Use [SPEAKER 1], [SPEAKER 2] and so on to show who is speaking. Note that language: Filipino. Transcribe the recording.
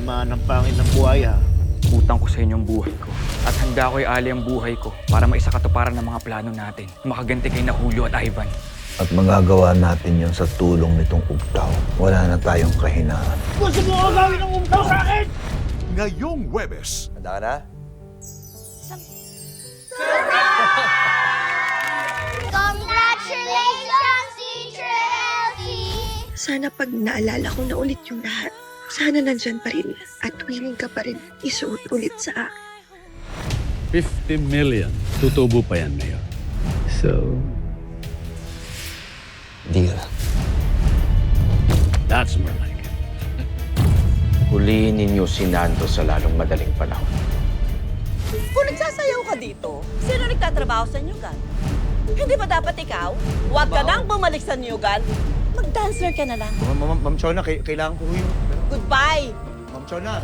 [SPEAKER 1] tinamaan ng pangin ng buhaya.
[SPEAKER 2] Utang ko sa inyo ang buhay ko. At handa ko iali ang buhay ko para maisakatuparan ng mga plano natin. Makaganti kay na Julio at Ivan.
[SPEAKER 3] At magagawa natin yon sa tulong nitong ugtaw. Wala na tayong kahinaan.
[SPEAKER 1] Gusto mo ko gawin ng umtaw sa akin?
[SPEAKER 4] Ngayong Huwebes.
[SPEAKER 5] Handa ka na?
[SPEAKER 6] Congratulations, Teacher Elsie!
[SPEAKER 7] Sana pag naalala ko na ulit yung lahat, sana nandyan pa rin at willing ka pa rin isuot ulit sa akin.
[SPEAKER 8] 50 million. Tutubo pa yan, Mayor. So,
[SPEAKER 5] Deal.
[SPEAKER 8] that's more like it.
[SPEAKER 5] Huliin ninyo si Nando sa lalong madaling panahon.
[SPEAKER 9] Kung nagsasayaw ka dito, sino nagtatrabaho sa Nyugan? Hindi ba dapat ikaw? Huwag ka nang bumalik sa Nyugan. Mag-dancer ka na lang.
[SPEAKER 1] Ma'am Chona, kailangan ko yung...
[SPEAKER 9] Goodbye!
[SPEAKER 1] Ma'am Chona.